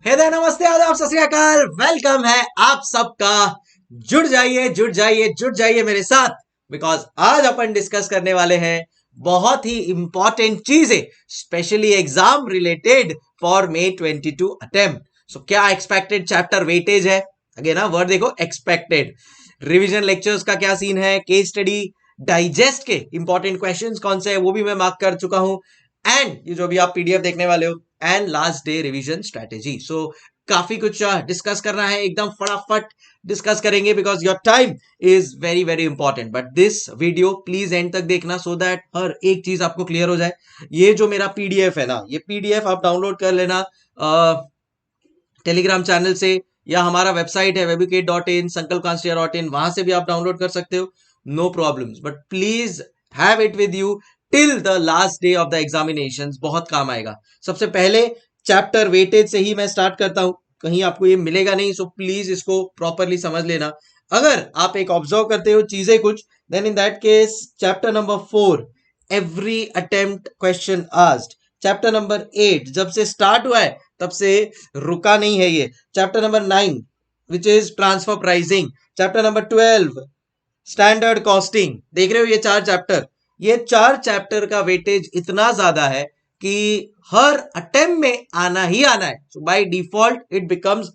नमस्ते, आदाब, सत श्री अकाल। वेलकम है आप सबका। जुड़ जाइए मेरे साथ, बिकॉज आज अपन डिस्कस करने वाले हैं बहुत ही इंपॉर्टेंट चीजें, specially exam related for May 22 attempt. So क्या एक्सपेक्टेड चैप्टर वेटेज है? अगेन ना वर्ड देखो, एक्सपेक्टेड। रिवीजन लेक्चर्स का क्या सीन है? केस स्टडी, डाइजेस्ट के इंपॉर्टेंट क्वेश्चंस कौन से है वो भी मैं मार्क कर चुका हूं, एंड ये जो भी आप पीडीएफ देखने वाले हो, and last day revision strategy. So काफी कुछ डिस्कस करना है, एकदम फटाफट डिस्कस करेंगे because your time is very very important. But this video please end तक देखना सो दैट हर एक चीज आपको क्लियर हो जाए। ये जो मेरा पीडीएफ है ना, ये पीडीएफ आप डाउनलोड कर लेना टेलीग्राम चैनल से, या हमारा वेबसाइट है webucate.in, sankalpkanstiya.in, वहां से भी आप डाउनलोड कर सकते हो, no problems. But please have it with you till the last day of the examinations, बहुत काम आएगा। सबसे पहले चैप्टर वेटेज से ही मैं स्टार्ट करता हूं, कहीं आपको ये मिलेगा नहीं, सो प्लीज इसको प्रॉपरली समझ लेना। अगर आप एक ऑब्जर्व करते हो चीजें कुछ, then in that case chapter number 4 every attempt question asked. Chapter number 8 जब से स्टार्ट हुआ है तब से रुका नहीं है ये। Chapter number 9 which is transfer pricing. Chapter number 12 standard costing. देख रहे हो ये चार चैप्टर का वेटेज इतना ज्यादा है कि हर अटेम्प्ट में आना ही आना है। So by default it becomes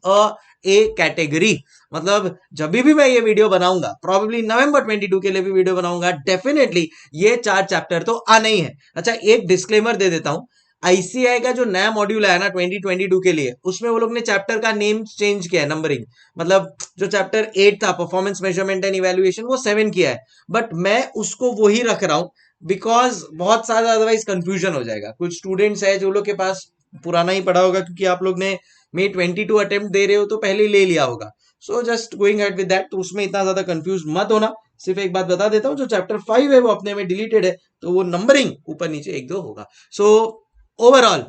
a category. मतलब जब भी मैं ये वीडियो बनाऊंगा, प्रोबेबली नवंबर 22 के लिए भी वीडियो बनाऊंगा, डेफिनेटली ये चार चैप्टर तो आना ही है। अच्छा, एक डिस्क्लेमर दे देता हूं, आईसीआई का जो नया मॉड्यूल आया ना 2022 के लिए, उसमें वो लोग ने चैप्टर का नेम चेंज किया है, नंबरिंग। मतलब जो चैप्टर 8 था, परफॉर्मेंस मेजरमेंट एंड इवैल्यूएशन, वो 7 किया है, बट मैं उसको वही रख रहा हूं बिकॉज बहुत सारा अदरवाइज कंफ्यूजन हो जाएगा। कुछ स्टूडेंट्स है जो लोग के पास पुराना ही पढ़ा होगा, क्योंकि आप लोग ने May 22 अटेम्प्ट दे रहे हो तो पहले ही ले लिया होगा। So just going head with that, तो उसमें इतना ज्यादा कंफ्यूज मत होना। सिर्फ एक बात बता देता हूं, जो चैप्टर 5 है वो अपने में डिलीटेड है, तो वो नंबरिंग ऊपर नीचे एक दो होगा। सो ओवरऑल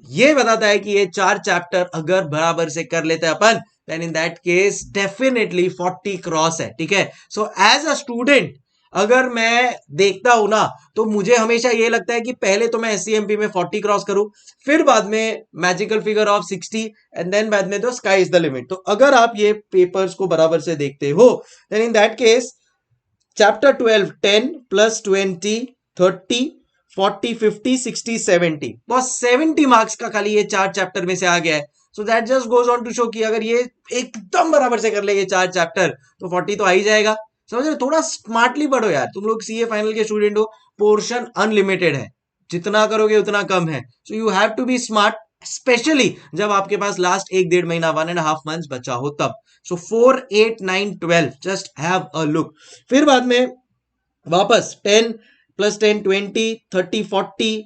ये बताता है कि ये चार चैप्टर अगर बराबर से कर लेते हैं अपन, then in that case definitely 40 cross है। ठीक है, सो एज अ स्टूडेंट अगर मैं देखता हूं ना, तो मुझे हमेशा ये लगता है कि पहले तो मैं एससीएमपी में 40 क्रॉस करूं, फिर बाद में magical figure of 60, and then बाद में तो स्काई इज द लिमिट। तो अगर आप ये पेपर्स को बराबर से देखते हो, then in that case chapter 12 10 plus 20 30 40 50 60 70, बस 70 मार्क्स का खाली ये चार चैप्टर में से आ गया है। So that just goes on to show कि अगर ये एकदम बराबर से कर लेंगे चार चैप्टर, तो 40 तो आ ही जाएगा। समझ रहे? थोड़ा स्मार्टली पढ़ो यार, तुम लोग सीए फाइनल के स्टूडेंट हो, पोर्शन अनलिमिटेड है, जितना करोगे उतना कम है। So you have to be smart, specially जब आपके पास लास्ट 1-1.5 महीना 1.5 मंथ्स बचा हो तब। सो 4 8 9 12 जस्ट हैव अ लुक। फिर बाद में वापस 10 प्लस 10 20 30 40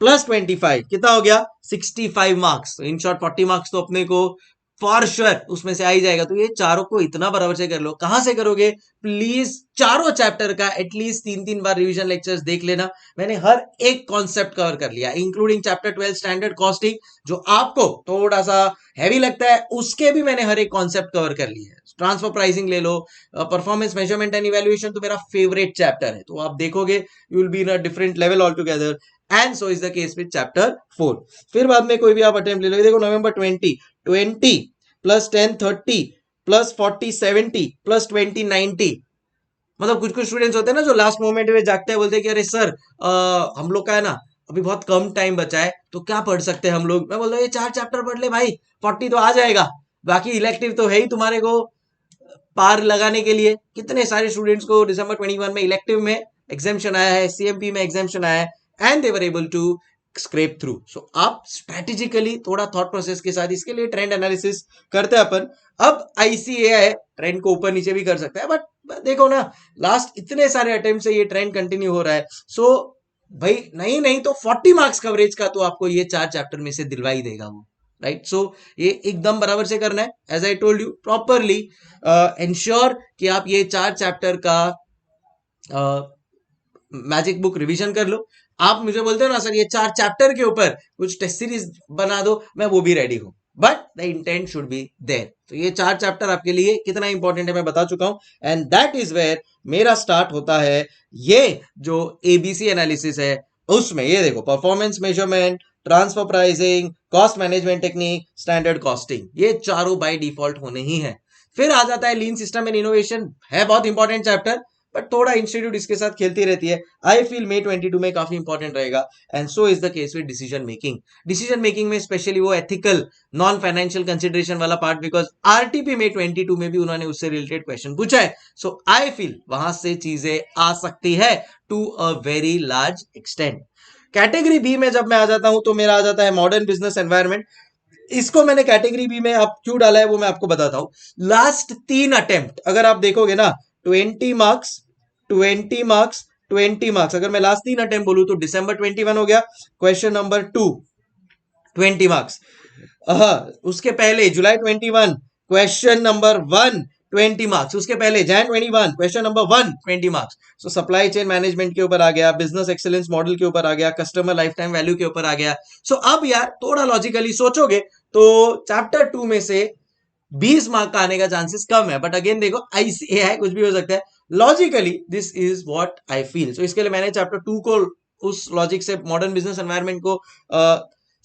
प्लस 25 कितना हो गया? 65 मार्क्स। इन शॉर्ट 40 मार्क्स तो अपने को फॉर श्योर उसमें से आ ही जाएगा। तो ये चारों को इतना बराबर से कर लो। कहां से करोगे? प्लीज चारों चैप्टर का एटलीस्ट 3-3 बार रिवीजन लेक्चर्स देख लेना। मैंने हर एक कॉन्सेप्ट कवर कर लिया, इंक्लूडिंग चैप्टर 12 स्टैंडर्ड कॉस्टिंग, जो आपको थोड़ा सा हैवी लगता है, उसके भी मैंने हर एक कॉन्सेप्ट कवर कर लिया है। ट्रांसफर प्राइसिंग ले लो, परफॉर्मेंस मेजरमेंट एंड इवैल्यूएशन तो मेरा फेवरेट चैप्टर है, तो आप देखोगे you will be in a different level all together, and so is the case with chapter 4। फिर बाद में कोई भी आप अटेम्प्ट ले लो, देखो नवंबर 20 प्लस 10 30 प्लस 40 70 प्लस 20 90। मतलब कुछ कुछ स्टूडेंट्स होते हैं ना जो लास्ट मोमेंट में जागते हैं, बोलते हैं कि अरे सर हम लोग का है ना अभी बहुत कम टाइम बचा है, तो क्या पढ़ सकते हैं हम लोग? मैं बोलता हूँ ये चार चैप्टर पढ़ ले भाई, 40 तो आ जाएगा। बाकी इलेक्टिव तो है ही तुम्हारे को पार लगाने के लिए। कितने सारे स्टूडेंट्स को दिसंबर 21 में इलेक्टिव में एग्जामेशन आया है, सीएमपी में एग्जामेशन आया है, and they were able to scrape through. So आप स्ट्रेटेजिकली थोड़ा थॉट प्रोसेस के साथ, इसके लिए ट्रेंड एनालिसिस करते हैं अपन। अब आईसीएआई है, ट्रेंड को ऊपर नीचे भी कर सकता है, बट देखो ना लास्ट इतने सारे अटेम्प्ट से ये ट्रेंड कंटिन्यू हो रहा है। सो भाई नहीं नहीं तो 40 मार्क्स कवरेज का तो आपको ये चार चैप्टर में से दिलवा ही देगा वो, राइट? सो ये एकदम बराबर से करना है, as I told you properly ensure कि आप ये चार चैप्टर का मैजिक बुक रिवीजन कर लो। आप मुझे बोलते हो ना सर ये चार चैप्टर के ऊपर कुछ टेस्ट सीरीज बना दो, मैं वो भी रेडी हूं, but the intent should be there. तो ये चार चैप्टर आपके लिए कितना इंपॉर्टेंट है मैं बता चुका हूं, एंड दैट इज वेयर मेरा स्टार्ट होता है। ये जो एबीसी एनालिसिस है, उसमें ये देखो performance measurement, transfer pricing, cost management technique, standard costing, ये चारों बाय डिफॉल्ट होने ही है। फिर आ जाता है लीन सिस्टम एंड इनोवेशन, है बहुत इंपॉर्टेंट चैप्टर, बट थोड़ा इंस्टीट्यूट इसके साथ खेलती रहती है। आई फील May 22 में काफी इंपॉर्टेंट रहेगा। And so is the case with decision making में स्पेशली वो एथिकल नॉन फाइनेंशियल कंसिडरेशन वाला पार्ट, बिकॉज आरटीपी में 22 में भी उन्होंने उससे रिलेटेड क्वेश्चन पूछा है। सो आई फील वहां से चीजें आ सकती है to a very large extent. Category B में जब मैं आ जाता हूं तो मेरा आ जाता है मॉडर्न बिजनेस एनवायरनमेंट। इसको मैंने कैटेगरी बी में आप क्यों डाला है वो मैं आपको बताता हूं। लास्ट 3 अटेम्प्ट अगर आप देखोगे ना, 20 मार्क्स, 20 मार्क्स, 20 मार्क्स, अगर मैं लास्ट 3 अटेम्प्ट बोलूं तो दिसंबर 21 हो गया, क्वेश्चन नंबर 2 20 मार्क्स। उसके पहले जुलाई 21 क्वेश्चन नंबर 1 20 मार्क्स, उसके पहले जैन 21 क्वेश्चन नंबर 1 20 मार्क्स। सो सप्लाई चेन मैनेजमेंट के ऊपर आ गया, बिजनेस एक्सेलेंस मॉडल के ऊपर आ गया, कस्टमर लाइफ टाइम वैल्यू के ऊपर आ गया। सो अब यार थोड़ा लॉजिकली सोचोगे तो चैप्टर 2 में से 20 मार्क का आने का चांसेस कम है, बट अगेन देखो आईसीए है, कुछ भी हो सकता है। Logically this is what I feel. So इसके लिए मैंने चैप्टर 2 को उस लॉजिक से मॉडर्न बिजनेस एनवायरनमेंट को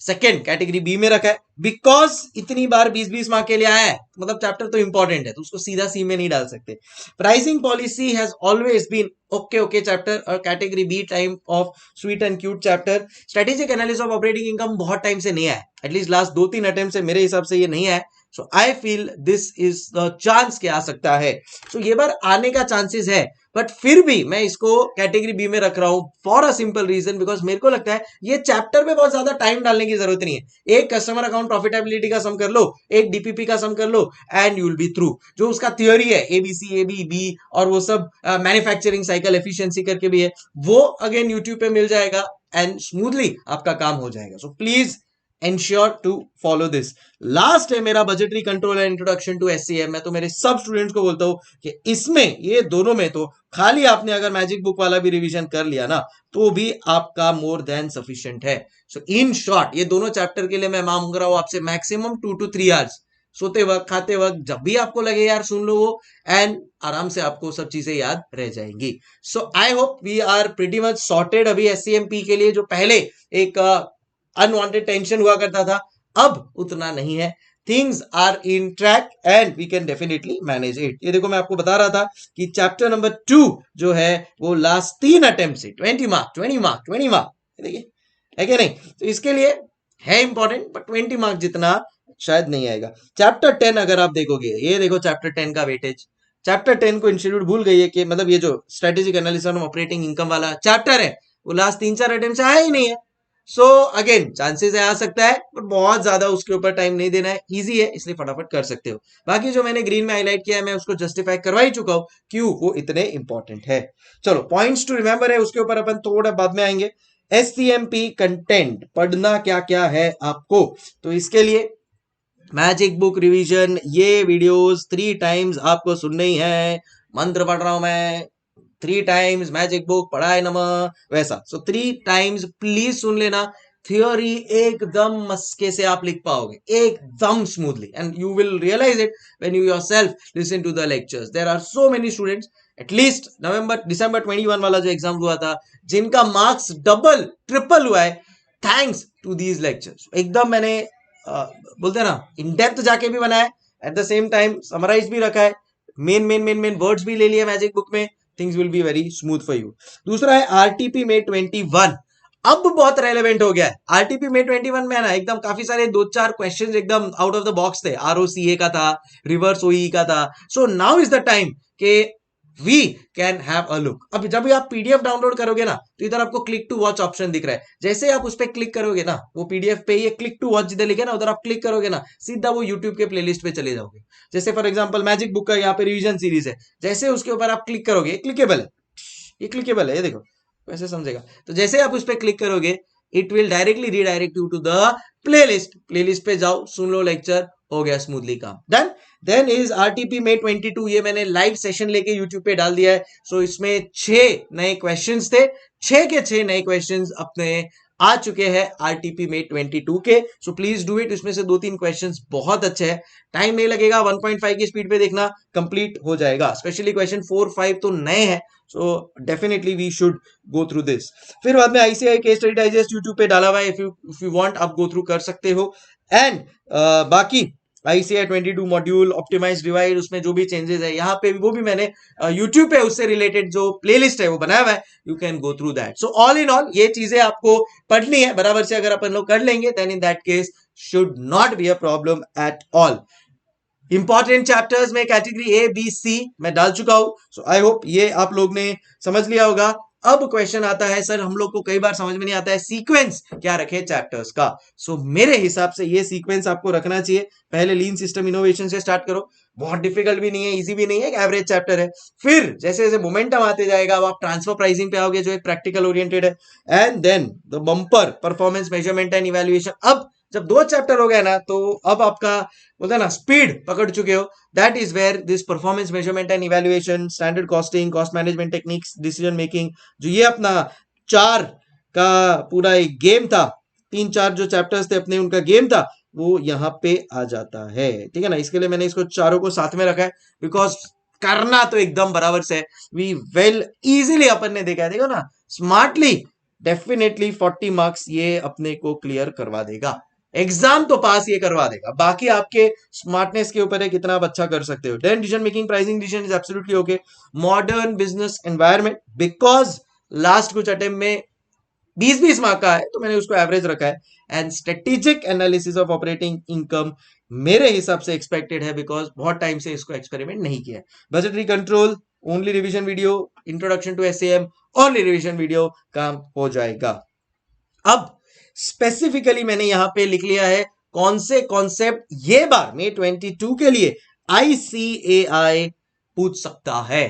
सेकेंड कैटेगरी बी में रखा है, बिकॉज इतनी बार 20-20 मार्क के लिए आया है, मतलब चैप्टर तो इंपॉर्टेंट है, तो उसको सीधा सी में नहीं डाल सकते। Pricing policy has always been okay chapter और category B time of sweet and cute chapter. Strategic analysis of operating income बहुत टाइम से नहीं आया, एटलीस्ट लास्ट 2-3 अटेम्प्ट से मेरे हिसाब से ये नहीं आया। So I feel this is the chance के आ सकता है। सो ये बार आने का चांसेस है, बट फिर भी मैं इसको कैटेगरी बी में रख रहा हूं for a simple reason, because मेरे को लगता है ये चैप्टर पे बहुत ज्यादा टाइम डालने की जरूरत नहीं है। एक कस्टमर अकाउंट प्रॉफिटेबिलिटी का सम कर लो, एक डीपीपी का सम कर लो, and you will be through. जो उसका थ्योरी है एबीसी एबी बी और वो सब मैन्युफैक्चरिंग साइकिल एफिशिएंसी करके भी है, वो अगेन यूट्यूब पे मिल जाएगा एंड स्मूथली आपका काम हो जाएगा। So please ensure to follow this। Last है मेरा budgetary control and introduction to SCM. मैं तो मेरे सब स्टूडेंट्स को बोलता हूं कि इसमें ये दोनों में तो खाली आपने अगर मैजिक बुक वाला भी रिवीजन कर लिया ना तो भी आपका मोर देन सफिशिएंट है। सो इन शॉर्ट ये दोनों चैप्टर के लिए मैं मांग रहा हूं आपसे मैक्सिमम 2 to 3 आवर्स, सोते वक्त, खाते वक्त, जब भी आपको लगे यार सुन लो वो, एंड आराम से आपको सब चीजें याद रह जाएंगी। So I hope we are pretty much sorted अभी एससीएमपी के लिए। जो पहले एक अनवांटेड टेंशन हुआ करता था, अब उतना नहीं है। Things are in track and we can definitely manage it. ये देखो मैं आपको बता रहा था कि चैप्टर नंबर 2 जो है वो लास्ट 3 अटेम्प्ट से 20 मार्क 20 मार्क 20 मार्क, देखिए है कि नहीं। तो इसके लिए है इंपॉर्टेंट, बट 20 मार्क जितना शायद नहीं आएगा। चैप्टर 10 अगर आप देखोगे, ये देखो चैप्टर 10 का वेटेज। चैप्टर 10 को इंस्टीट्यूट भूल गई है कि मतलब ये जो strategic analysis of operating income वाला चैप्टर है वो लास्ट 3-4 अटेम्प्ट से आया ही नहीं है। सो अगेन चांसेस आ सकता है, पर बहुत ज्यादा उसके ऊपर टाइम नहीं देना है, इजी है इसलिए फटाफट कर सकते हो। बाकी जो मैंने ग्रीन में हाईलाइट किया है मैं उसको जस्टिफाई करवा ही चुका हूं क्यों वो इतने इंपॉर्टेंट है। चलो पॉइंट्स टू रिमेंबर है, उसके ऊपर अपन थोड़ा बाद में आएंगे। एससीएमपी कंटेंट पढ़ना क्या क्या है आपको, तो इसके लिए मैजिक बुक रिवीजन ये वीडियोस 3 टाइम्स आपको सुनने ही है। मंत्र पढ़ रहा हूं मैं 3 टाइम्स, मैजिक बुक पढ़ाए नमः वैसा। सो 3 टाइम्स प्लीज सुन लेना। थियोरी एकदम मस्के से आप लिख पाओगे, एकदम smoothly, and you will realise it when you yourself listen to the lectures. There are so many students, at least दिसंबर 21 वाला जो एग्जाम हुआ था, जिनका मार्क्स डबल ट्रिपल हुआ है थैंक्स टू दीज लेक्चर्स। एकदम मैंने बोलते हैं ना इन डेप्थ जाके भी बनाया, at the same time summarise भी रखा है, मेन वर्ड्स भी ले लिए मैजिक बुक में। Things will be very smooth for you. दूसरा है आरटीपी में 21, अब बहुत रेलेवेंट हो गया है। आरटीपी में 21 में है ना एकदम काफी सारे 2-4 क्वेश्चंस एकदम आउट ऑफ द बॉक्स थे। आरओसीए का था, रिवर्स ओई का था। So now is the time के we can have a look. अब जब भी आप पीडीएफ डाउनलोड करोगे ना तो इधर आपको क्लिक टू वॉच ऑप्शन दिख रहा है। जैसे आप उस पर क्लिक करोगे ना, वो पीडीएफ पे ये क्लिक टू वॉच जिधर लिखे ना उधर आप क्लिक करोगे ना, सीधा वो यूट्यूब के प्लेलिस्ट पे चले जाओगे। जैसे फॉर एग्जांपल मैजिक बुक का यहाँ पे रिवीजन सीरीज है, जैसे उसके ऊपर आप क्लिक करोगे, क्लिकेबल है, ये क्लिकेबल है, ये देखो वैसे समझेगा। तो जैसे आप उस पर क्लिक करोगे it will directly redirect you to the playlist पे जाओ, सुन लो लेक्चर, हो गया स्मूथली काम डन। देन इज आरटीपी में 22, ये मैंने लाइव सेशन लेके यूट्यूब पे डाल दिया है। सो इसमें 6 नए क्वेश्चंस थे, 6 के 6 नए क्वेश्चंस अपने आ चुके हैं आरटीपी में 22 के। So please do it. इसमें से 2-3 क्वेश्चंस बहुत अच्छे हैं, टाइम नहीं लगेगा, 1.5 की स्पीड पे देखना, कंप्लीट हो जाएगा। स्पेशली क्वेश्चन 4-5 तो नए हैं, so definitely we should go through this. फिर बाद में ICI case study digest YouTube पे डाला हुआ है, इफ यू वांट आप गो थ्रू कर सकते हो। एंड बाकी आईसीआई 22 मॉड्यूल ऑप्टिमाइज डिवाइड, उसमें जो भी चेंजेस है यहाँ पे वो भी मैंने यूट्यूब पे उससे रिलेटेड जो प्लेलिस्ट है वो बनाया हुआ है, you can go through that. So all in all ये चीजें आपको पढ़नी है बराबर से, अगर अपन लोग कर लेंगे then in that case should not be a problem at all. Important chapters में कैटेगरी ए बी सी मैं डाल चुका हूं, सो आई होप ये आप लोग ने समझ लिया होगा। अब क्वेश्चन आता है, सर हम लोग को कई बार समझ में नहीं आता है सीक्वेंस क्या रखे चैप्टर्स का। सो मेरे हिसाब से ये सीक्वेंस आपको रखना चाहिए। पहले लीन सिस्टम इनोवेशन से स्टार्ट करो, बहुत डिफिकल्ट भी नहीं है, इजी भी नहीं है, एक एवरेज चैप्टर है। फिर जैसे जैसे मोमेंटम आते जाएगा, अब आप ट्रांसफर प्राइसिंग पे आओगे जो एक प्रैक्टिकल ओरिएंटेड है। And then the bumper performance measurement and evaluation. अब जब 2 चैप्टर हो गए ना, तो अब आपका बोलते हैं ना स्पीड पकड़ चुके हो। That is where this performance measurement and evaluation, standard costing, cost management techniques, decision making, जो ये अपना 4 का पूरा एक गेम था, 3-4 जो चैप्टर्स थे अपने उनका गेम था, वो यहाँ पे आ जाता है। ठीक है ना, इसके लिए मैंने इसको चारों को साथ में रखा है, बिकॉज करना तो एकदम बराबर से वी वेल इजीली अपन ने देखा है, देखो ना स्मार्टली, डेफिनेटली 40 मार्क्स ये अपने को क्लियर करवा देगा। एग्जाम तो पास ये करवा देगा, बाकी आपके स्मार्टनेस के ऊपर है कितना आप अच्छा कर सकते हो। Then decision making, pricing decision is absolutely okay. Modern business environment, because last कुछ अटेम्प्ट में 20-20 मार्क का है तो मैंने उसको एवरेज रखा है। And strategic analysis of operating income मेरे हिसाब से एक्सपेक्टेड है, बिकॉज बहुत टाइम से इसको एक्सपेरिमेंट नहीं किया है। Budgetary control only revision video, introduction to SAM only revision video, काम हो जाएगा। अब स्पेसिफिकली मैंने यहां पे लिख लिया है कौन से कॉन्सेप्ट ये बार मे 22 के लिए आईसीएआई पूछ सकता है।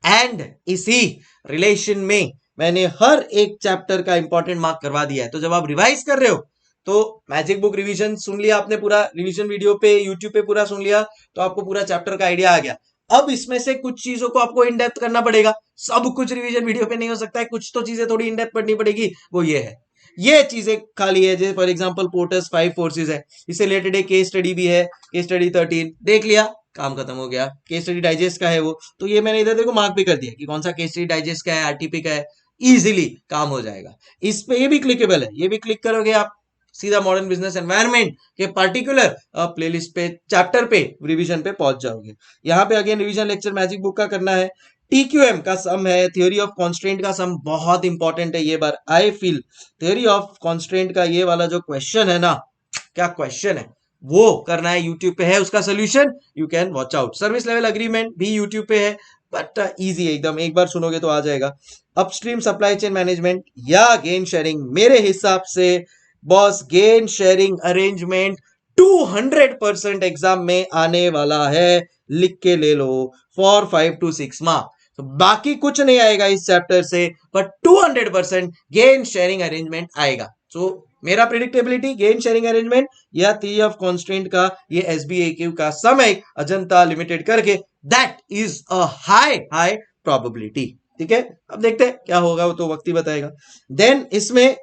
एंड इसी रिलेशन में मैंने हर एक चैप्टर का इंपॉर्टेंट मार्क करवा दिया है। तो जब आप रिवाइज कर रहे हो तो मैजिक बुक रिवीजन सुन लिया आपने, पूरा रिवीजन वीडियो पे यूट्यूब पे पूरा सुन लिया, तो आपको पूरा चैप्टर का आइडिया आ गया। अब इसमें से कुछ चीजों को आपको इन डेप्थ करना पड़ेगा, सब कुछ रिवीजन वीडियो पे नहीं हो सकता है, कुछ तो चीजें थोड़ी इन डेप्थ पढ़नी पड़ेगी, वो ये है। ये चीजें खाली है, जैसे फॉर एग्जांपल पोर्टर्स 5 फोर्सेस है, इससे रिलेटेड एक केस स्टडी भी है, केस स्टडी 13 देख लिया, काम खत्म हो गया। केस स्टडी डाइजेस्ट का है वो, तो ये मैंने इधर देखो मार्क भी कर दिया कि कौन सा केस स्टडी डाइजेस्ट का है, आरटीपी का है, इजीली काम हो जाएगा। इस पे ये भी क्लिकेबल है, ये भी क्लिक करोगे आप सीधा मॉडर्न बिजनेस एनवायरनमेंट के पार्टिकुलर प्लेलिस्ट पे चैप्टर पे रिवीजन पे पहुंच जाओगे। यहाँ पे again revision lecture magic book का करना है, टीक्यूएम का सम है, थ्योरी ऑफ कॉन्स्ट्रेंट का सम बहुत इंपॉर्टेंट है ये बार। I feel theory of constraint का ये वाला जो क्वेश्चन है ना, क्या क्वेश्चन है, वो करना है, यूट्यूब पे है उसका solution, you can watch out. Service level agreement भी यूट्यूब पे है, बट इजी है एकदम, एक बार सुनोगे तो आ जाएगा। अपस्ट्रीम सप्लाई चेन मैनेजमेंट या गेन शेयरिंग, मेरे हिसाब से boss gain sharing arrangement 200% exam में आने वाला है, लिख के ले लो, फॉर 5 to 6 मार्क्स। तो बाकी कुछ नहीं आएगा इस चैप्टर से, बट 200% गेन शेयरिंग अरेंजमेंट आएगा। सो मेरा प्रिडिक्टेबिलिटी गेन शेयरिंग अरेंजमेंट या थ्योरी ऑफ कॉन्स्ट्रेंट का ये एसबीएक्यू का सम है अजंता लिमिटेड करके, that is a high high probability. ठीक है, अब देखते हैं क्या होगा, वो तो वक्त ही बताएगा। देन इसमें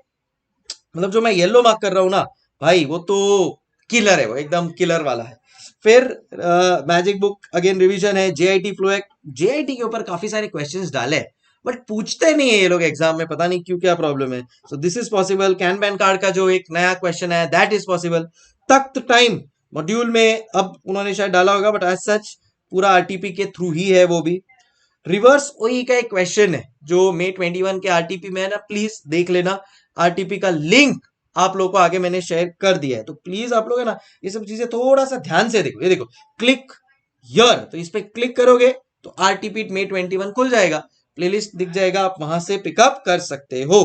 मतलब जो मैं येलो मार्क कर रहा हूं ना भाई, वो तो किलर है, वो एकदम किलर वाला है। फिर मैजिक बुक अगेन रिवीजन है, जेआईटी फ्लोएक, जेआईटी के ऊपर काफी सारे क्वेश्चंस डाले हैं, बट पूछते नहीं है ये लोग एग्जाम में, पता नहीं क्यों, क्या प्रॉब्लम है। So this is possible. Can ban card का जो एक नया क्वेश्चन है that is possible. Takht time module में अब उन्होंने शायद डाला होगा, बट एज सच पूरा आरटीपी के थ्रू ही है वो भी। रिवर्स ओई का एक क्वेश्चन है जो मे 21 के आरटीपी में है ना, प्लीज देख लेना। आरटीपी का लिंक आप लोगों को आगे मैंने शेयर कर दिया है, तो प्लीज आप लोग है ना ये सब चीजें थोड़ा सा ध्यान से देखो। ये देखो क्लिक हियर, तो इस पे क्लिक करोगे तो आरटीपी मे 21 खुल जाएगा, प्लेलिस्ट दिख जाएगा, आप वहां से पिकअप कर सकते हो।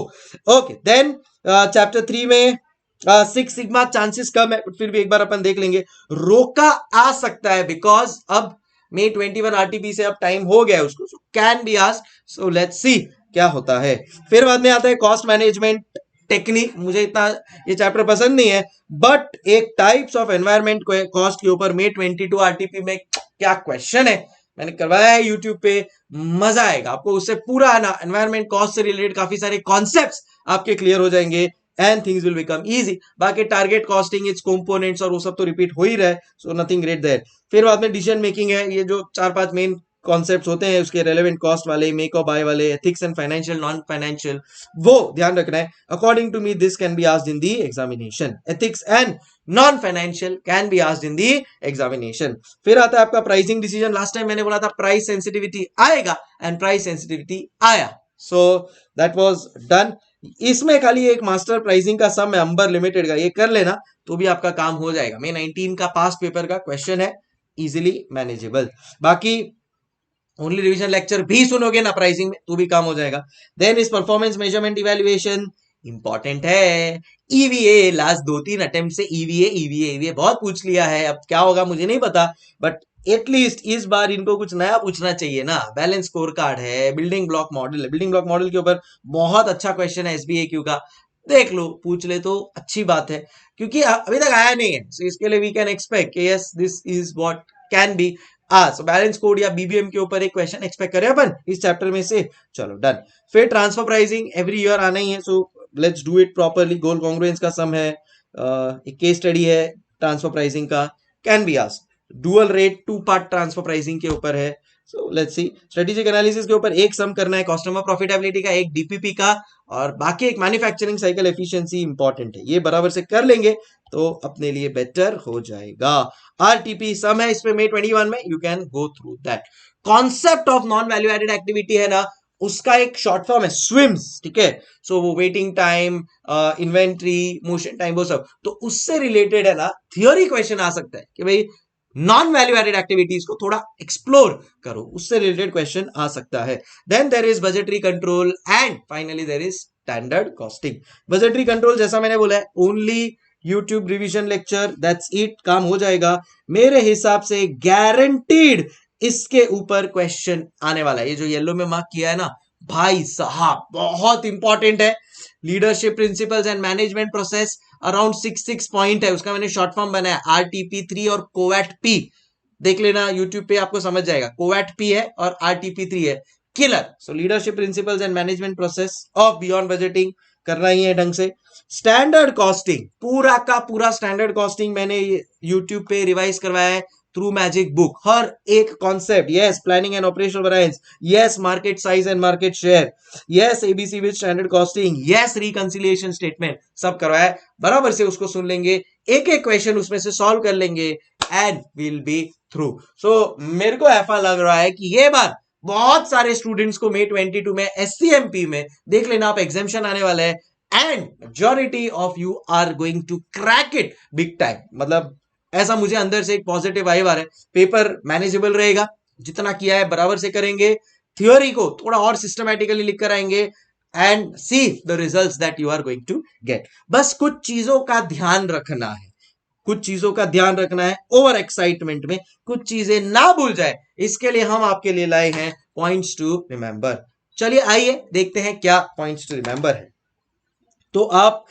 ओके, देन चैप्टर 3 में 6 सिग्मा चांसेस कम है, फिर भी एक बार अपन देख लेंगे। रोका आ सकता है बिकॉज अब मे 21 आरटीपी से अब टाइम हो गया है उसको, can be asked, so let's see क्या होता है। फिर बाद में आता है कॉस्ट मैनेजमेंट टेक्निक, मुझे इतना ये चैप्टर पसंद नहीं है, बट एक टाइप्स ऑफ एनवायरनमेंट कॉस्ट के ऊपर मे 22 आरटीपी में क्या क्वेश्चन है मैंने करवाया है यूट्यूब पे, मजा आएगा आपको उससे। पूरा ना एनवायरनमेंट कॉस्ट से रिलेटेड काफी सारे कॉन्सेप्ट्स आपके क्लियर हो जाएंगे। And things will become easy. बाकी टारगेट कॉस्टिंग, इट्स कंपोनेंट्स और वो सब तो रिपीट हो ही रहा है, सो नथिंग ग्रेट देयर। फिर बाद में डिसीजन मेकिंग है, ये जो 4-5 मेन कॉन्सेप्ट्स होते हैं उसके, रेलेवेंट कॉस्ट वाले, मेक और बाय वाले, ethics and financial, non financial, वो ध्यान रखना है। According to me this can be asked in the examination, ethics and non financial can be asked in the examination. फिर आता है आपका प्राइसिंग डिसीजन। लास्ट टाइम मैंने बोला था प्राइस सेंसिटिविटी आएगा, एंड प्राइस सेंसिटिविटी आया, सो दैट वाज डन। इसमें खाली एक मास्टर प्राइसिंग का सम है अंबर लिमिटेड का, ये कर लेना तो भी आपका काम हो जाएगा। May 19 का पास्ट पेपर का क्वेश्चन है, इजीली मैनेजेबल। बाकी ओनली रिवीजन लेक्चर भी सुनोगे ना प्राइसिंग में तो भी काम हो जाएगा। देन इस परफॉर्मेंस मेजरमेंट इवैल्यूएशन इंपॉर्टेंट है। ईवीए लास्ट 2-3 अटेम्प्ट से ईवीए बहुत पूछ लिया है, अब क्या होगा मुझे नहीं पता, बट एटलीस्ट इस बार इनको कुछ नया पूछना चाहिए ना। बैलेंस स्कोर कार्ड है, बिल्डिंग ब्लॉक मॉडल है, बिल्डिंग ब्लॉक मॉडल के ऊपर बहुत अच्छा क्वेश्चन है एसबीएक्यू का, देख लो पूछ ले तो अच्छी बात है, क्योंकि अभी तक आया नहीं है, so इसके लिए we can expect yes this is what can be. So balance code या बीबीएम के ऊपर एक क्वेश्चन एक्सपेक्ट करें अपन इस चैप्टर में से, चलो डन। फिर ट्रांसफर प्राइसिंग एवरी ईयर आना ही है, so let's do it properly. Goal congruence का सम है, एक केस स्टडी है ट्रांसफर प्राइसिंग का, can be asked. Dual rate 2 part transfer pricing के ऊपर है, so let's see. Strategic analysis के ऊपर एक सम करना है, कस्टमर प्रॉफिटेबिलिटी का, एक डीपीपी का, और बाकी एक मैन्युफैक्चरिंग साइकिल एफिशिएंसी इंपॉर्टेंट है। ये बराबर से कर लेंगे तो अपने लिए बेटर हो जाएगा। आरटीपी सम है इसमें May 21 में, you can go through that. Concept of non value added activity है ना, उसका एक शॉर्ट फॉर्म है स्विम्स, ठीक है। सो वो waiting time, inventory, motion time, वो सब तो उससे रिलेटेड है ना थियोरी क्वेश्चन आ सकता है कि भाई नॉन वैल्यू एडेड एक्टिविटीज को थोड़ा एक्सप्लोर करो, उससे रिलेटेड क्वेश्चन आ सकता है। Then there is budgetary control and finally there is standard costing. Budgetary control जैसा मैंने बोला है, only YouTube revision lecture, that's it, काम हो जाएगा मेरे हिसाब से गारंटीड। इसके ऊपर क्वेश्चन आने वाला है, ये जो येलो में मार्क किया है ना भाई साहब बहुत इंपॉर्टेंट है। Leadership principles and management process around 6 point है, उसका मैंने शॉर्ट फॉर्म बनाया RTP3 और कोवैट पी, देख लेना यूट्यूब पे आपको समझ जाएगा। कोवैट पी है और RTP3 है, killer. So leadership principles and management process of beyond budgeting करना ही है ढंग से। स्टैंडर्ड कॉस्टिंग, पूरा का पूरा स्टैंडर्ड कॉस्टिंग मैंने यूट्यूब पे रिवाइज करवाया है थ्रू मैजिक बुक, हर एक concept, yes planning and operational variance, yes market size and market share, yes ABC with standard costing, yes reconciliation statement, सब करवाया है। बराबर से उसको सुन लेंगे, एक एक क्वेश्चन उसमें से सॉल्व कर लेंगे एंड विल बी थ्रू। सो मेरे को ऐसा लग रहा है कि ये बार बहुत सारे स्टूडेंट्स को May 22 में SCMP में देख लेना आप, एग्जामिशन आने वाला है and majority of you are going to crack it big time. मतलब ऐसा मुझे अंदर से एक पॉजिटिव वाइब आ रहा है, पेपर मैनेजेबल रहेगा, जितना किया है बराबर से करेंगे, थ्योरी को थोड़ा और सिस्टमैटिकली लिख कर आएंगे and see the results that you are going to get. बस कुछ चीजों का ध्यान रखना है, कुछ चीजों का ध्यान रखना है, ओवर एक्साइटमेंट में कुछ चीजें ना भूल जाए, इसके लिए हम आपके लिए लाए हैं पॉइंट्स टू रिमेंबर। चलिए आइए देखते हैं क्या पॉइंट्स टू रिमेंबर है। तो आप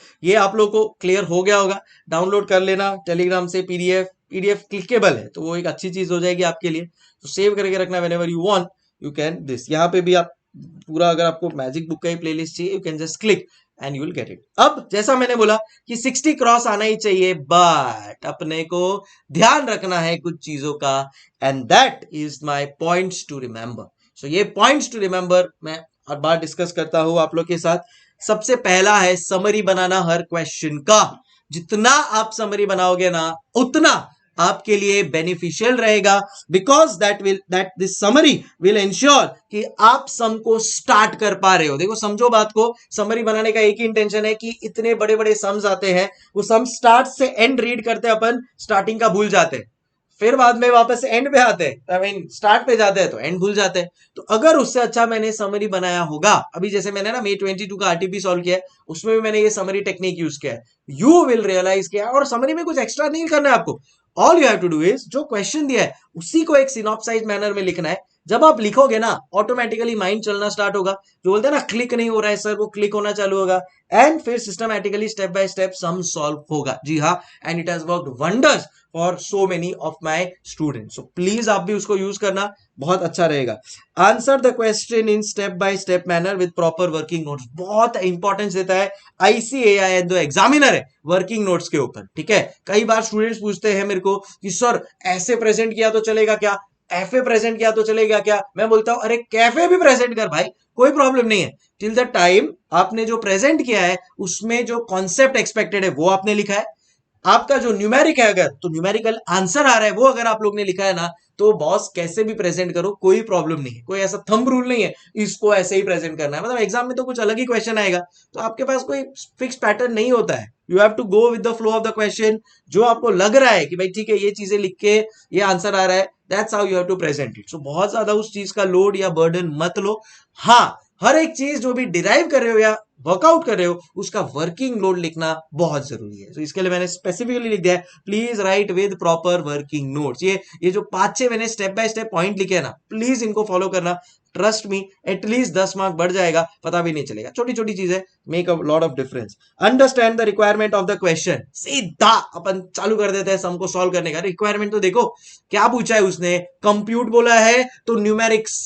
लोग को क्लियर हो गया होगा, डाउनलोड कर लेना टेलीग्राम से पीडीएफ क्लिकेबल है, तो वो एक अच्छी चीज हो जाएगी आपके लिए। तो सेव करके रखना, whenever you want you can this. यहाँ पे भी आप पूरा, अगर आपको मैजिक बुक का ही प्लेलिस्ट चाहिए, you can just click and you will get it. अब जैसा मैंने बोला कि 60 क्रॉस आना ही चाहिए, बट अपने को ध्यान रखना है कुछ चीजों का, and that is my points to remember. So ये पॉइंट्स टू रिमेंबर मैं हर बार डिस्कस करता हूं आप लोग के साथ। सबसे पहला है समरी बनाना हर क्वेश्चन का। जितना आप समरी बनाओगे ना उतना आपके लिए बेनिफिशियल रहेगा, because that this summary will ensure कि आप सम को स्टार्ट कर पा रहे हो। देखो समझो बात को, समरी बनाने का एक ही इंटेंशन है कि इतने बड़े बड़े सम्स आते हैं, वो सम स्टार्ट से एंड रीड करते हैं, अपन स्टार्टिंग का भूल जाते हैं, फिर बाद में वापस एंड पे आते हैं, आई मीन स्टार्ट पे जाते हैं तो एंड भूल जाते हैं। तो अगर उससे अच्छा मैंने समरी बनाया होगा, अभी जैसे मैंने ना May 22 का आरटीपी सॉल्व किया है, उसमें भी मैंने ये समरी टेक्निक यूज किया है, यू विल रियलाइज किया। और समरी में कुछ एक्स्ट्रा नहीं करना है आपको, all you have to do is जो क्वेश्चन दिया है उसी को एक सिनॉप्साइज मैनर में लिखना है, जब आप लिखोगे ना ऑटोमेटिकली माइंड चलना स्टार्ट होगा, जो बोलते हैं ना क्लिक नहीं हो रहा है सर, वो क्लिक होना चालू होगा, एंड फिर systematically step by step sum solve होगा। जी हाँ, and it has worked wonders for so many of my students. So please आप भी उसको यूज करना, बहुत अच्छा रहेगा। Answer the question in step by step manner with proper working notes, बहुत इंपॉर्टेंस देता है आईसीएआई जो एग्जामिनर है वर्किंग नोट्स के ऊपर। ठीक है, कई बार स्टूडेंट्स पूछते हैं मेरे को कि सर ऐसे प्रेजेंट किया तो चलेगा क्या, एफए प्रेजेंट किया तो चलेगा क्या? मैं बोलता हूं अरे कैफे भी प्रेजेंट कर भाई, कोई प्रॉब्लम नहीं है। टिल द टाइम आपने जो प्रेजेंट किया है उसमें जो कॉन्सेप्ट एक्सपेक्टेड है वो आपने लिखा है, आपका जो न्यूमेरिक है अगर तो न्यूमेरिकल आंसर आ रहा है वो अगर आप लोग ने लिखा है ना, तो बॉस कैसे भी प्रेजेंट करो कोई प्रॉब्लम नहीं है, कोई ऐसा थंब रूल नहीं है इसको ऐसे ही प्रेजेंट करना है। मतलब एग्जाम में तो कुछ अलग ही क्वेश्चन आएगा, तो आपके पास कोई फिक्स पैटर्न नहीं होता है। You have to go with the flow of the question, जो आपको लग रहा है कि भाई ठीक है ये चीजें लिख के ये आंसर आ रहा है, that's how you have to present it. So बहुत ज्यादा उस चीज का लोड या बर्डन मत लो। हाँ, हर एक चीज जो भी डिराइव कर रहे हो या वर्कआउट कर रहे हो उसका वर्किंग लोड लिखना बहुत जरूरी है। तो इसके लिए मैंने स्पेसिफिकली लिख दिया है please right with proper working notes. ये जो 5-6 मैंने स्टेप बाय स्टेप पॉइंट लिखे हैं ना, प्लीज इनको फॉलो करना। ट्रस्ट मी, एटलीस्ट 10 मार्क बढ़ जाएगा, पता भी नहीं चलेगा। छोटी छोटी चीजें make a lot of difference. Understand the requirement of the question, सीधा अपन चालू कर देते हैं सम को सॉल्व करने का। रिक्वायरमेंट तो देखो क्या पूछा है उसने, कंप्यूट बोला है तो न्यूमेरिक्स,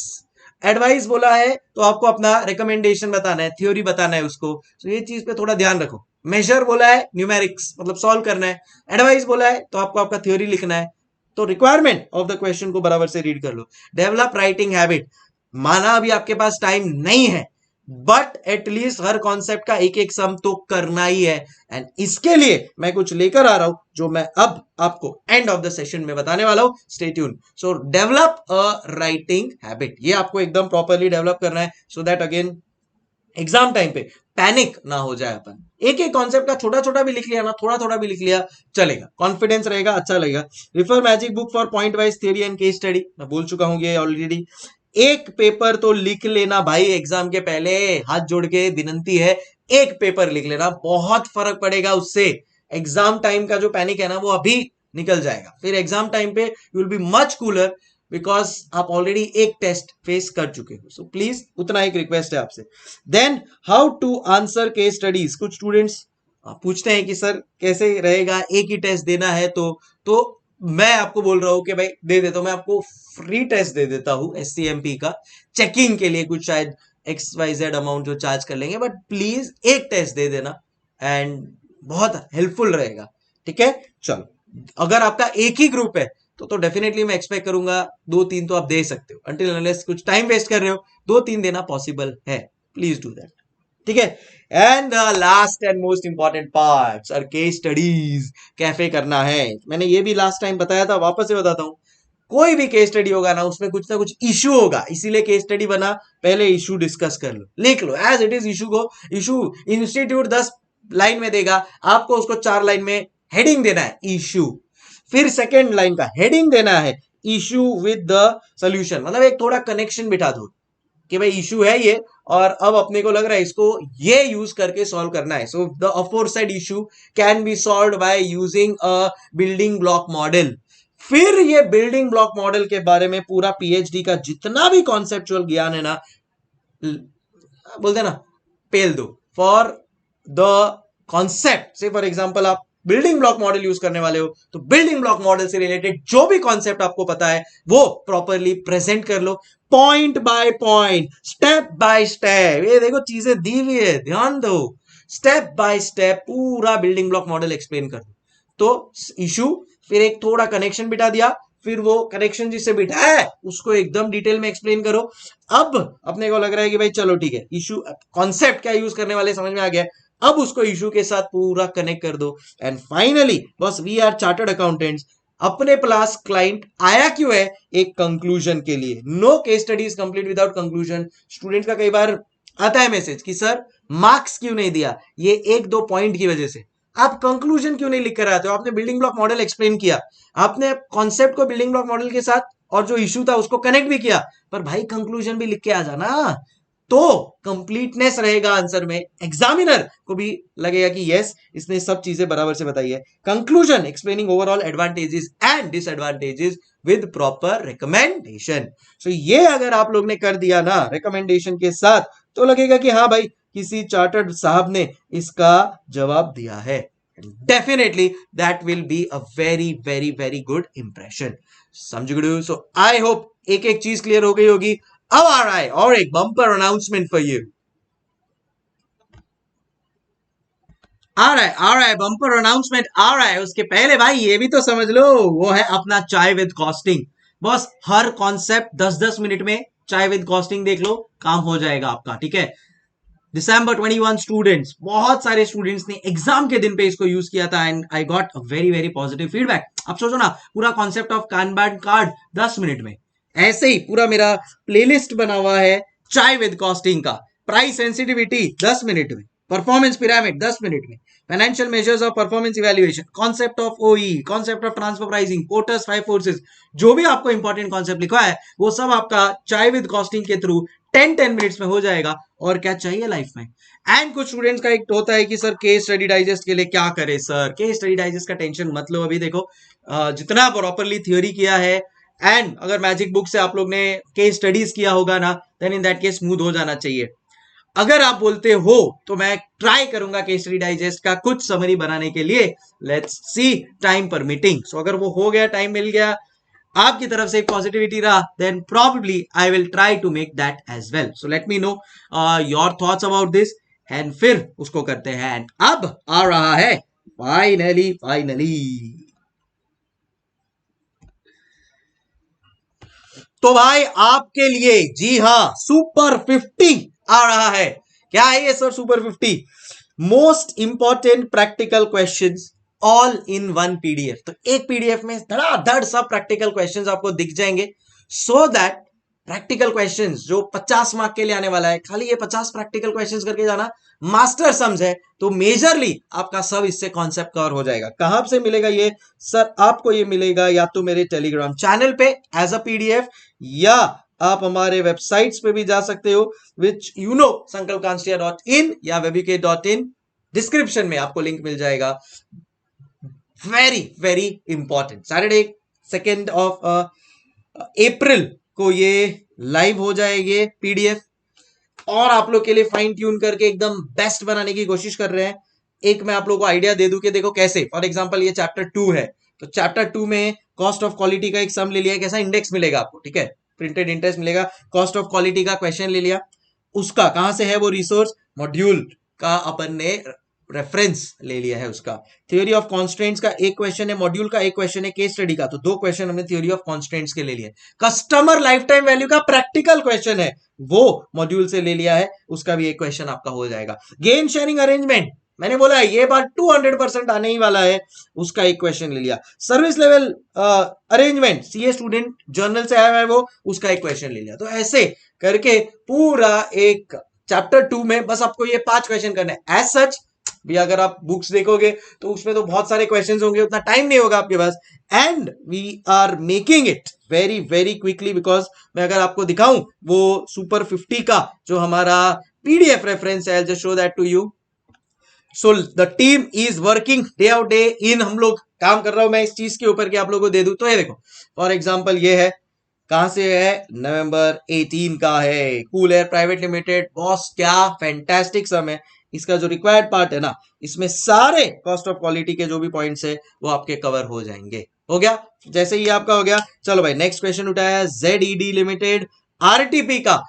एडवाइस बोला है तो आपको अपना रिकमेंडेशन बताना है, थ्योरी बताना है उसको। तो ये चीज पे थोड़ा ध्यान रखो। मेजर बोला है न्यूमेरिक्स मतलब सॉल्व करना है, एडवाइस बोला है तो आपको आपका थ्योरी लिखना है। तो रिक्वायरमेंट ऑफ द क्वेश्चन को बराबर से रीड कर लो। डेवलप राइटिंग हैबिट, माना अभी आपके पास टाइम नहीं है, बट एटलीस्ट हर कॉन्सेप्ट का एक एक सम तो करना ही है। एंड इसके लिए मैं कुछ लेकर आ रहा हूं जो मैं अब आपको एंड ऑफ द सेशन में बताने वाला हूं। Stay tune. So develop a writing habit, ये आपको एकदम प्रॉपरली डेवलप करना है, so that again exam time पे पैनिक ना हो जाए। अपन एक एक कॉन्सेप्ट का छोटा छोटा भी लिख लिया ना, थोड़ा थोड़ा भी लिख लिया चलेगा, कॉन्फिडेंस रहेगा, अच्छा लगेगा। Refer magic book for point wise theory and case study, मैं बोल चुका हूं ये ऑलरेडी। एक पेपर तो लिख लेना भाई एग्जाम के पहले, हाथ जोड़ के विनंती है, एक पेपर लिख लेना, बहुत फर्क पड़ेगा उससे। एग्जाम टाइम का जो पैनिक है ना वो अभी निकल जाएगा, फिर एग्जाम टाइम पे you will be much cooler, because आप ऑलरेडी एक टेस्ट फेस कर चुके हो। सो प्लीज उतना एक रिक्वेस्ट है आपसे। Then how to answer case studies, कुछ स्टूडेंट्स पूछते हैं कि सर कैसे रहेगा, एक ही टेस्ट देना है तो मैं आपको बोल रहा हूं कि भाई दे देता हूं, मैं आपको फ्री टेस्ट दे देता हूं एससीएमपी का, चेकिंग के लिए कुछ शायद XYZ अमाउंट जो चार्ज कर लेंगे, बट प्लीज एक टेस्ट दे देना एंड बहुत हेल्पफुल रहेगा। ठीक है, चलो अगर आपका एक ही ग्रुप है तो डेफिनेटली मैं एक्सपेक्ट करूंगा 2-3 तो आप दे सकते हो, अंटिल अनलेस कुछ टाइम वेस्ट कर रहे हो 2-3 देना पॉसिबल है, प्लीज डू दैट। ठीक है, and the last and most important part are case studies, कैफे करना है। मैंने ये भी लास्ट टाइम बताया था, वापस से बताता हूं, कोई भी केस स्टडी होगा ना उसमें कुछ ना कुछ इशू होगा, इसीलिए केस स्टडी बना, पहले इशू डिस्कस कर लो, लिख लो एज इट इज इशू को। इशू इंस्टीट्यूट 10 लाइन में देगा, आपको उसको 4 लाइन में हेडिंग देना है इशू, फिर सेकेंड लाइन का हेडिंग देना है इशू विद द सोल्यूशन, मतलब एक थोड़ा कनेक्शन बिठा दो कि भाई इशू है ये और अब अपने को लग रहा है इसको ये यूज करके सॉल्व करना है। So the aforesaid issue can be solved by using a building block model. फिर ये बिल्डिंग ब्लॉक मॉडल के बारे में पूरा पीएचडी का जितना भी कॉन्सेप्चुअल ज्ञान है ना, बोलते ना पेल दो फॉर द कॉन्सेप्ट। से फॉर एग्जांपल आप बिल्डिंग ब्लॉक मॉडल यूज करने वाले हो तो बिल्डिंग ब्लॉक मॉडल से रिलेटेड जो भी कॉन्सेप्ट आपको पता है वो प्रॉपरली प्रेजेंट कर लो, point by point, step by step. ये देखो चीजें दी हुई है, ध्यान दो, स्टेप बाय स्टेप पूरा बिल्डिंग ब्लॉक मॉडल एक्सप्लेन कर दो। तो इशू, फिर एक थोड़ा कनेक्शन बिठा दिया, फिर वो कनेक्शन जिससे बिठाया है उसको एकदम डिटेल में एक्सप्लेन करो। अब अपने को लग रहा है कि भाई चलो ठीक है, इशू कॉन्सेप्ट क्या यूज करने वाले समझ में आ गया, अब उसको इशू के साथ पूरा कनेक्ट कर दो। एंड फाइनली बस वी आर चार्टर्ड अकाउंटेंट्स, अपने पास क्लाइंट आया क्यों है, एक कंक्लूजन के लिए। No case study is complete without conclusion. Students का कई बार आता है मैसेज कि सर मार्क्स क्यों नहीं दिया, ये 1-2 पॉइंट की वजह से। आप कंक्लूजन क्यों नहीं लिख कर आते हो, आपने बिल्डिंग ब्लॉक मॉडल एक्सप्लेन किया, आपने कॉन्सेप्ट को बिल्डिंग ब्लॉक मॉडल के साथ और जो इशू था उसको कनेक्ट भी किया, पर भाई कंक्लूजन भी लिख के आ जाना। तो कंप्लीटनेस रहेगा आंसर में, एग्जामिनर को भी लगेगा कि यस इसने सब चीजें बराबर से बताई है। Conclusion explaining overall advantages and disadvantages with proper recommendation. So ये अगर आप लोग ने कर दिया ना रिकमेंडेशन के साथ, तो लगेगा कि हाँ भाई किसी चार्टर्ड साहब ने इसका जवाब दिया है। Definitely that will be a very very very good impression. समझ गए? सो आई होप एक एक चीज क्लियर हो गई होगी। अब आ रहा है और एक बम्पर अनाउंसमेंट फॉर यू। आ रहा है बम्पर अनाउंसमेंट आ रहा है। उसके पहले भाई ये भी तो समझ लो, वो है अपना चाय विद कॉस्टिंग। बस हर कॉन्सेप्ट 10-10 मिनट में चाय विद कॉस्टिंग देख लो, काम हो जाएगा आपका, ठीक है। December 21 स्टूडेंट्स, बहुत सारे स्टूडेंट्स ने एग्जाम के दिन पे इसको यूज किया था and I got a very very positive feedback. अब सोचो ना, पूरा concept of Kanban card 10 minute में। ऐसे ही पूरा मेरा प्लेलिस्ट बना हुआ है चाय विद कॉस्टिंग का। प्राइस सेंसिटिविटी 10 मिनट में, परफॉर्मेंस पिरामिड 10 मिनट में, financial measures of performance evaluation, concept of OE, concept of transfer pricing, Porter's 5 forces, जो भी आपको इंपॉर्टेंट कॉन्सेप्ट लिखा है वो सब आपका चाय विद कॉस्टिंग के थ्रू 10 मिनट्स में हो जाएगा। और क्या चाहिए लाइफ में। एंड कुछ स्टूडेंट्स का एक होता है कि सर केस स्टडी डाइजेस्ट के लिए क्या करें। सर केस स्टडी डाइजेस्ट का टेंशन मत लो, अभी देखो जितना प्रॉपरली थ्योरी किया है एंड अगर मैजिक बुक से आप लोग ने केस स्टडीज किया होगा ना, then in that case smooth हो जाना चाहिए। अगर आप बोलते हो तो मैं ट्राई करूंगा केस स्टडी डाइजेस्ट का कुछ समरी बनाने के लिए। Let's see time permitting. So अगर वो हो गया, टाइम मिल गया, आपकी तरफ से पॉजिटिविटी रहा, then probably I will try to make that as well. So let me know your thoughts about this and फिर उसको करते हैं। एंड अब आ रहा है फाइनली तो भाई आपके लिए, जी हाँ, सुपर 50 आ रहा है। क्या है ये sir super 50? Most important practical questions all in one PDF. तो एक पीडीएफ में धड़ाधड़ सब प्रैक्टिकल क्वेश्चंस आपको दिख जाएंगे, सो दैट प्रैक्टिकल क्वेश्चंस जो 50 मार्क के लिए आने वाला है, खाली ये 50 प्रैक्टिकल क्वेश्चंस करके जाना। मास्टर सम्स है तो मेजरली आपका सब इससे कॉन्सेप्ट कवर हो जाएगा। कहां से मिलेगा ये सर? आपको ये मिलेगा या तो मेरे टेलीग्राम चैनल पे एज अ पीडीएफ, या आप हमारे वेबसाइट्स पे भी जा सकते हो, विच यू नो sankalpkanstiya.in या webuk.in। डिस्क्रिप्शन में आपको लिंक मिल जाएगा। वेरी वेरी इंपॉर्टेंट, सैटरडे 2 अप्रैल को ये लाइव हो जाएंगे पीडीएफ, और आप लोग के लिए फाइन ट्यून करके एकदम बेस्ट बनाने की कोशिश कर रहे हैं। एक मैं आप लोगों को आइडिया दे दूं कि देखो कैसे। फॉर एग्जांपल ये चैप्टर 2 है, तो चैप्टर 2 में कॉस्ट ऑफ क्वालिटी का एक सम ले लिया, कैसा इंडेक्स मिलेगा आपको, ठीक है, प्रिंटेड इंडेक्स मिलेगा। कॉस्ट ऑफ क्वालिटी का क्वेश्चन ले लिया, उसका कहां से है वो रिसोर्स, मॉड्यूल का अपन ने रेफरेंस ले लिया है उसका। थ्योरी ऑफ कॉन्स्ट्रेंट्स का एक क्वेश्चन है, मॉड्यूल का एक क्वेश्चन है, केस स्टडी का तो 2 क्वेश्चन हमने थ्योरी ऑफ कॉन्स्ट्रेंट्स के ले लिए। कस्टमर लाइफ टाइम वैल्यू का प्रैक्टिकल क्वेश्चन है, वो मॉड्यूल से ले लिया है, उसका भी एक क्वेश्चन आपका हो जाएगा। गेन शेयरिंग अरेंजमेंट, मैंने बोला है ये बार 200% आने ही वाला है, उसका एक क्वेश्चन ले लिया। Service level arrangement, CA student journal से आया है वो, उसका एक क्वेश्चन ले लिया। तो ऐसे करके पूरा एक चैप्टर 2 में बस आपको ये 5 क्वेश्चन करने हैं। एज सच भी अगर आप बुक्स देखोगे तो उसमें तो बहुत सारे क्वेश्चंस होंगे, उतना टाइम नहीं होगा आपके पास। And we are making it very very quickly, because मैं अगर आपको दिखाऊं वो सुपर 50 का जो हमारा पीडीएफ रेफरेंस है, just show that to you. So the team is working day out day in, हम लोग काम कर रहा हूं मैं इस चीज के ऊपर कि आप लोगों को दे दूं। तो ये देखो फॉर एग्जांपल ये है, कहां से है, नवंबर 18 का है, cool air private limited. Boss क्या फैंटास्टिक सम है। इसका जो रिक्वायर्ड पार्ट है ना, इसमें सारे कॉस्ट ऑफ क्वालिटी के जो भी पॉइंट्स है वो आपके कवर हो जाएंगे। हो गया, जैसे ही आपका हो गया, चलो भाई नेक्स्ट क्वेश्चन उठाया, जेडईडी लिमिटेड आरटीपी का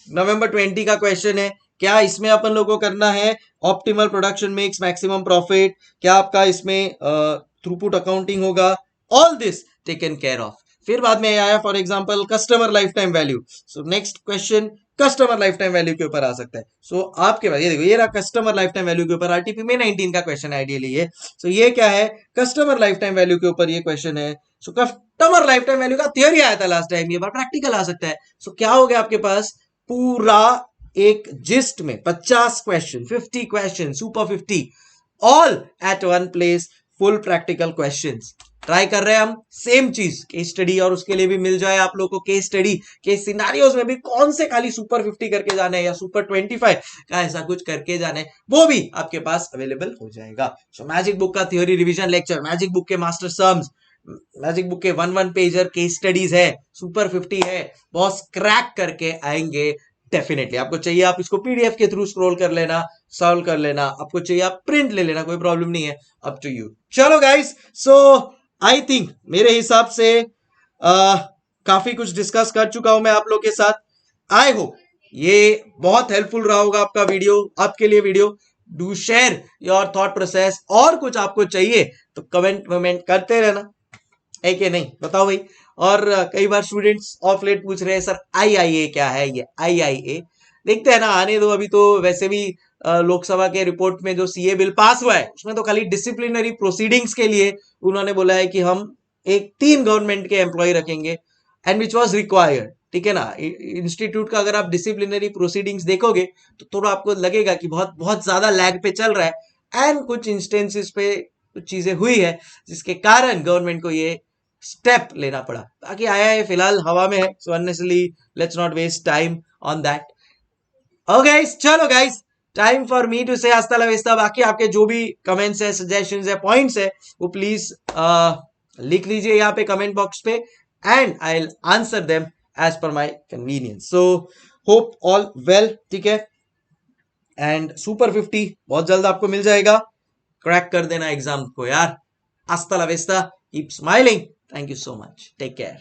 नवंबर 20 का क्वेश्चन है। क्या इसमें अपन लोगों को करना है optimal production mix, maximum profit, क्या आपका इसमें थ्रूपुट अकाउंटिंग होगा, all this taken care of. फिर बाद में आया for example customer life time value. So next question customer life time value के ऊपर आ सकता है। सो आपके पास ये देखो, ये रहा कस्टमर लाइफ टाइम वैल्यू के ऊपर आरटीपी में 19 का क्वेश्चन आइडियली ये। सो ये क्या है, कस्टमर लाइफ टाइम वैल्यू के ऊपर ये क्वेश्चन है। So customer life time value का थियरी आया था लास्ट टाइम, ये बार प्रैक्टिकल आ सकता है। सो क्या हो गया आपके पास, पूरा एक जिस्ट में 50 question, 50 question, super 50 all at one place full practical questions try कर रहे हैं हम। सेम चीज केस स्टडी, और उसके लिए भी मिल जाए आप लोगों को केस स्टडी, केस सिनारियोज में भी कौन से खाली सुपर 50 करके जाने या सुपर 25 का ऐसा कुछ करके जाने, वो भी आपके पास अवेलेबल हो जाएगा। सो मैजिक बुक का theory revision lecture, magic book के मास्टर सम्स, मैजिक बुक के 1 पेजर केस स्टडीज है, सुपर 50 है, बॉस क्रैक करके आएंगे डेफिनेटली। आपको चाहिए आप इसको पीडीएफ के थ्रू स्क्रॉल कर लेना, सॉल्व कर लेना, आपको चाहिए आप प्रिंट ले लेना, कोई प्रॉब्लम नहीं है, अप टू यू। चलो गाइस, सो आई थिंक मेरे हिसाब से काफी कुछ डिस्कस कर चुका हूं मैं आप लोग के साथ। आई होप ये बहुत हेल्पफुल रहा होगा आपका वीडियो, आपके लिए video. Do share your thought process, और कुछ आपको चाहिए तो कमेंट करते रहना, है कि नहीं, बताओ भाई। और कई बार स्टूडेंट्स ऑफ लेट पूछ रहे हैं सर आईआईए क्या है, ये आईआईए देखते हैं ना, आने दो। अभी तो वैसे भी लोकसभा के रिपोर्ट में जो सीए बिल पास हुआ है उसमें तो खाली डिसिप्लिनरी प्रोसीडिंग्स के लिए उन्होंने बोला है कि हम 3 गवर्नमेंट के एम्प्लॉय रखेंगे, एंड विच वॉज रिक्वायर्ड, ठीक है ना। इंस्टीट्यूट का अगर आप डिसिप्लिनरी प्रोसीडिंग्स देखोगे तो थोड़ा आपको लगेगा कि बहुत बहुत ज्यादा लैग पे चल रहा है, एंड कुछ इंस्टेंसेस पे कुछ चीजें हुई है जिसके कारण गवर्नमेंट को ये स्टेप लेना पड़ा। बाकी आया है फिलहाल हवा में है, so unnecessarily let's not waste time on that. Okay चलो guys, time for me to say हस्ता लवेस्ता। बाकी आपके जो भी कमेंट्स है, सजेशंस है, पॉइंट्स है, वो प्लीज लिख लीजिए यहाँ पे कमेंट बॉक्स पे, and I will answer them as per my convenience. So hope all well, ठीक है। एंड सुपर 50 बहुत जल्द आपको मिल जाएगा, क्रैक कर देना एग्जाम को यार। हस्ता लवेस्ता, keep smiling, thank you so much, take care.